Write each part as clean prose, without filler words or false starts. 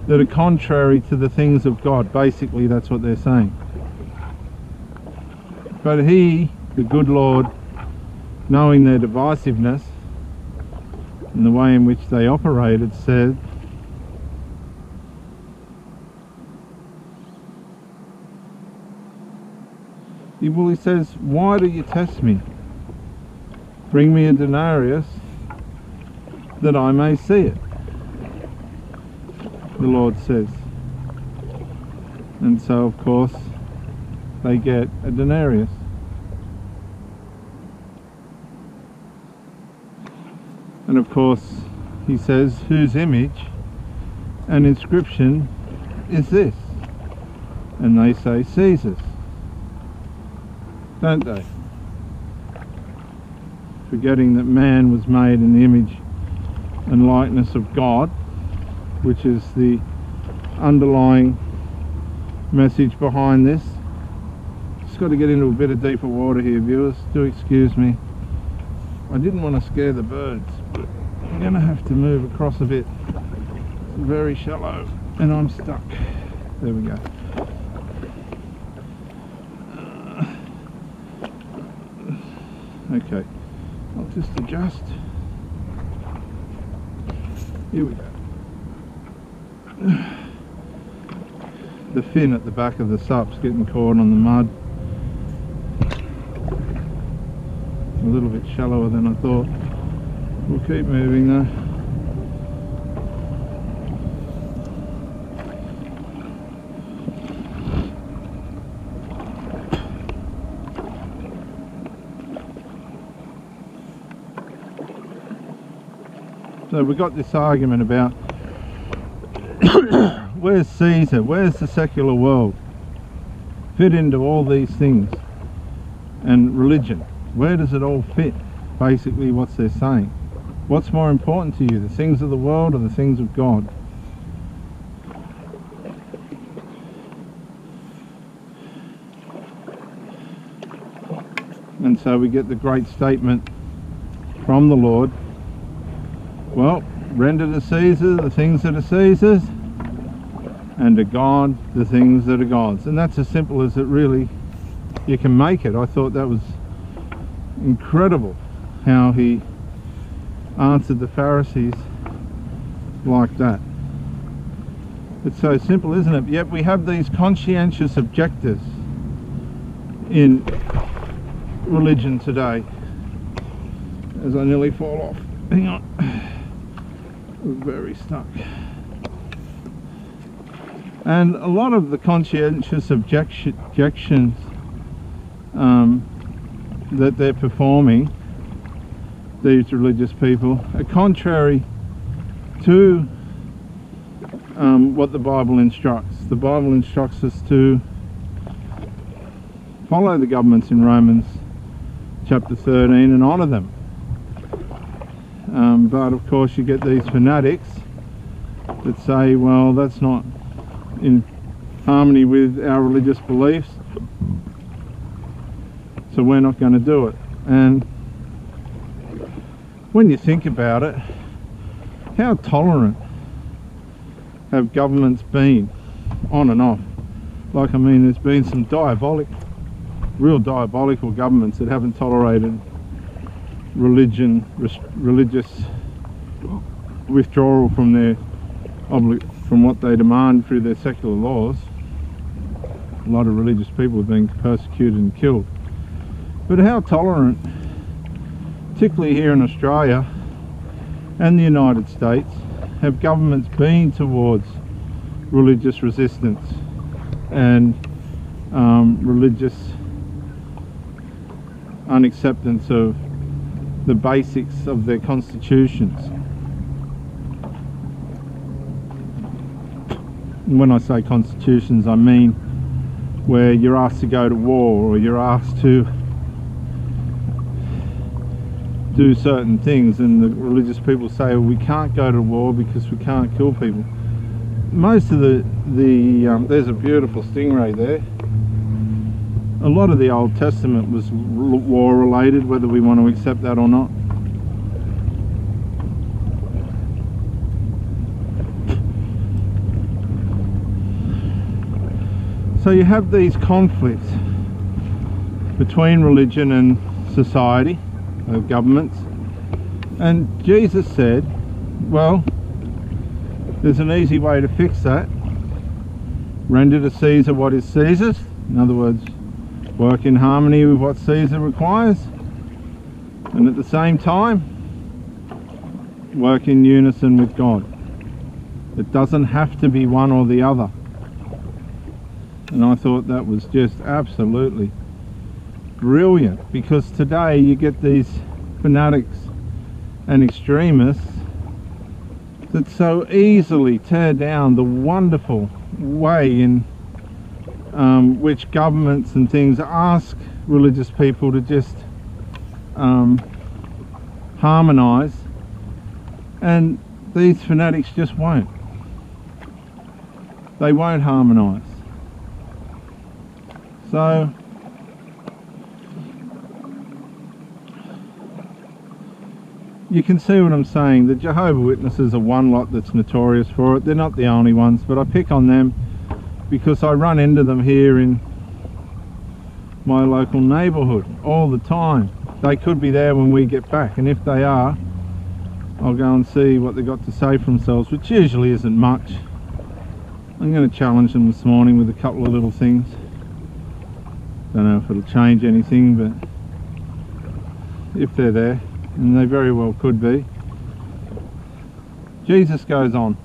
that are contrary to the things of God. Basically, that's what they're saying. But he, the good Lord, knowing their divisiveness and the way in which they operated, said, he says, why do you test me? Bring me a denarius that I may see it, the Lord says. And so, of course, they get a denarius. And of course, he says, whose image and inscription is this? And they say, Caesar's. Don't they? Forgetting that man was made in the image and likeness of God, which is the underlying message behind this. Just got to get into a bit of deeper water here, viewers. Do excuse me. I didn't want to scare the birds, but I'm going to have to move across a bit. It's very shallow and I'm stuck. There we go. Okay, I'll just adjust. Here we go. The fin at the back of the sup's getting caught on the mud. A little bit shallower than I thought. We'll keep moving though. So we've got this argument about where's Caesar, where's the secular world fit into all these things, and religion, where does it all fit? Basically what's they're saying. What's more important to you, the things of the world or the things of God? And so we get the great statement from the Lord, well, render to Caesar the things that are Caesar's, and to God the things that are God's. And that's as simple as it really you can make it. I thought that was incredible how he answered the Pharisees like that. It's so simple, isn't it? Yet we have these conscientious objectors in religion today. As I nearly fall off. Hang on. We're very stuck. And a lot of the conscientious objections that they're performing, these religious people, are contrary to what the Bible instructs. The Bible instructs us to follow the governments in Romans chapter 13 and honour them. But of course you get these fanatics that say, well, that's not in harmony with our religious beliefs, so we're not going to do it. And when you think about it, how tolerant have governments been on and off? Like, I mean, there's been some real diabolical governments that haven't tolerated religious withdrawal from from what they demand through their secular laws. A lot of religious people have been persecuted and killed. But how tolerant, particularly here in Australia and the United States, have governments been towards religious resistance and religious unacceptance of the basics of their constitutions. And when I say constitutions, I mean where you're asked to go to war, or you're asked to do certain things, and the religious people say, well, we can't go to war because we can't kill people. Most of there's a beautiful stingray there. A lot of the Old Testament was war related, whether we want to accept that or not. So you have these conflicts between religion and society, governments, and Jesus said, well, there's an easy way to fix that. Render to Caesar what is Caesar's. In other words, work in harmony with what Caesar requires, and at the same time work in unison with God. It doesn't have to be one or the other. And I thought that was just absolutely brilliant, because today you get these fanatics and extremists that so easily tear down the wonderful way in which governments and things ask religious people to just harmonize, and these fanatics just won't. They won't harmonize. So you can see what I'm saying. The Jehovah Witnesses are one lot that's notorious for it. They're not the only ones, but I pick on them because I run into them here in my local neighbourhood all the time. They could be there when we get back, and if they are, I'll go and see what they've got to say for themselves, which usually isn't much. I'm going to challenge them this morning with a couple of little things. Don't know if it'll change anything, but if they're there, and they very well could be. Jesus goes on,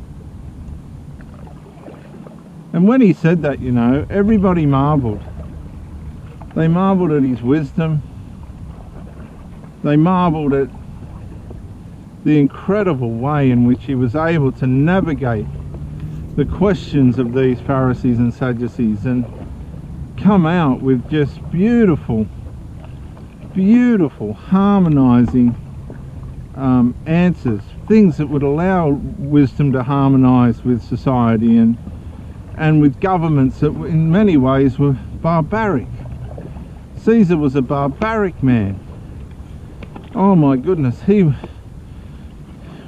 and when he said that, you know, everybody marvelled. They marvelled at his wisdom. They marvelled at the incredible way in which he was able to navigate the questions of these Pharisees and Sadducees and come out with just beautiful harmonizing answers, things that would allow wisdom to harmonize with society and with governments that in many ways were barbaric. Caesar was a barbaric man. Oh my goodness,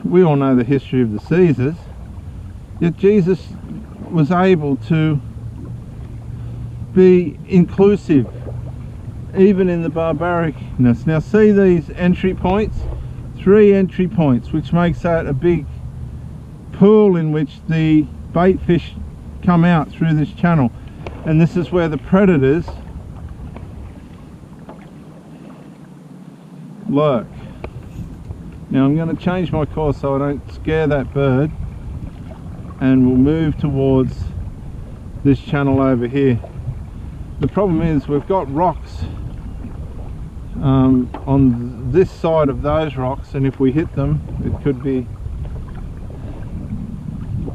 we all know the history of the Caesars, yet Jesus was able to be inclusive even in the barbaricness. Now see these entry points, 3 entry points, which makes that a big pool in which the bait fish come out through this channel, and this is where the predators lurk. Now I'm going to change my course so I don't scare that bird, and we'll move towards this channel over here. The problem is we've got rocks on this side of those rocks, and if we hit them it could be,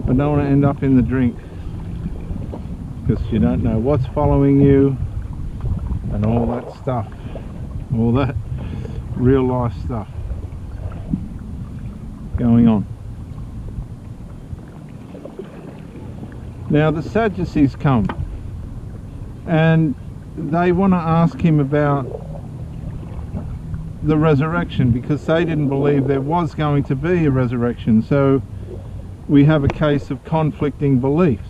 I don't want to end up in the drink, because you don't know what's following you and all that stuff, all that real life stuff going on. Now the Sadducees come and they want to ask him about the resurrection, because they didn't believe there was going to be a resurrection. So we have a case of conflicting beliefs,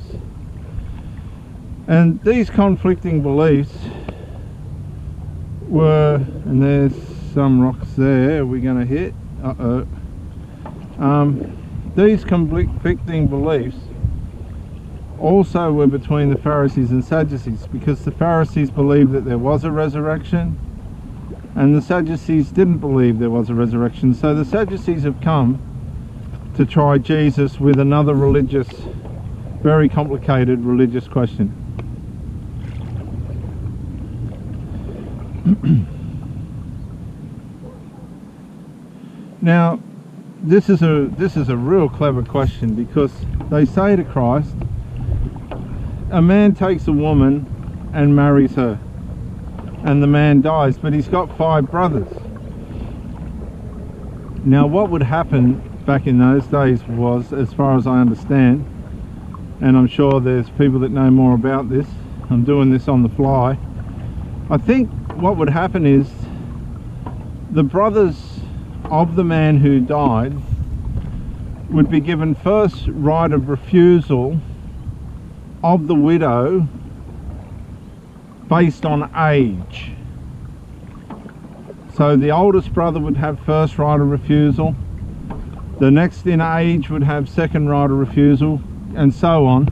and these conflicting beliefs were, and there's some rocks there we're going to hit, these conflicting beliefs also were between the Pharisees and Sadducees, because the Pharisees believed that there was a resurrection and the Sadducees didn't believe there was a resurrection. So the Sadducees have come to try Jesus with another religious, very complicated religious question. Now this is a real clever question, because they say to Christ, a man takes a woman and marries her, and the man dies, but he's got 5 brothers. Now what would happen back in those days was, as far as I understand, and I'm sure there's people that know more about this, I'm doing this on the fly, I think what would happen is the brothers of the man who died would be given first right of refusal of the widow based on age. So the oldest brother would have first right of refusal, the next in age would have second right of refusal, and so on.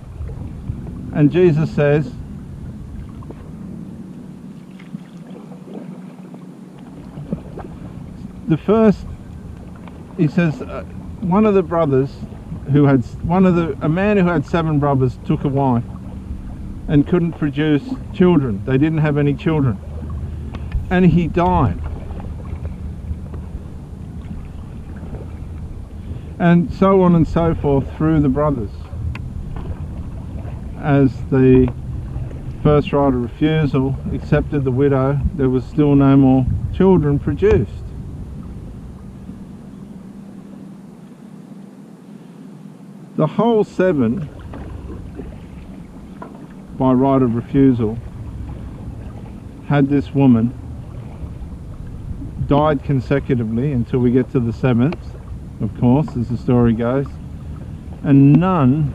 And Jesus says, the first, he says, one of the brothers who had, a man who had 7 brothers took a wife and couldn't produce children. They didn't have any children. And he died. And so on and so forth through the brothers. As the first right of refusal accepted the widow, there was still no more children produced. The whole 7 by right of refusal had this woman, died consecutively until we get to the 7th, of course, as the story goes, and none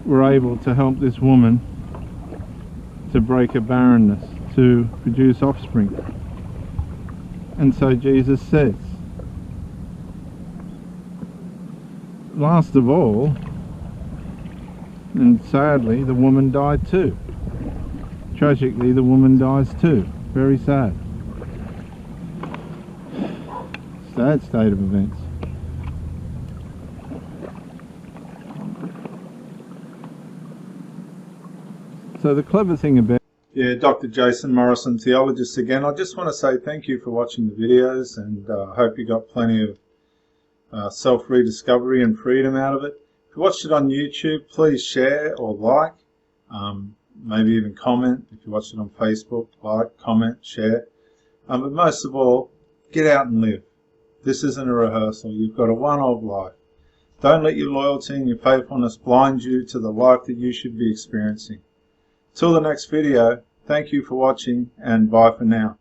were able to help this woman to break her barrenness, to produce offspring. And so Jesus says, last of all, and sadly, the woman died too. Tragically, the woman dies too. Very sad. Sad state of events. So the clever thing about... Yeah, Dr. Jason Morrison, theologist again. I just want to say thank you for watching the videos, and I hope you got plenty of self-rediscovery and freedom out of it. If you watched it on YouTube, please share or like, maybe even comment. If you watched it on Facebook, like, comment, share. But most of all, get out and live. This isn't a rehearsal. You've got a one-off life. Don't let your loyalty and your faithfulness blind you to the life that you should be experiencing. Till the next video, thank you for watching, and bye for now.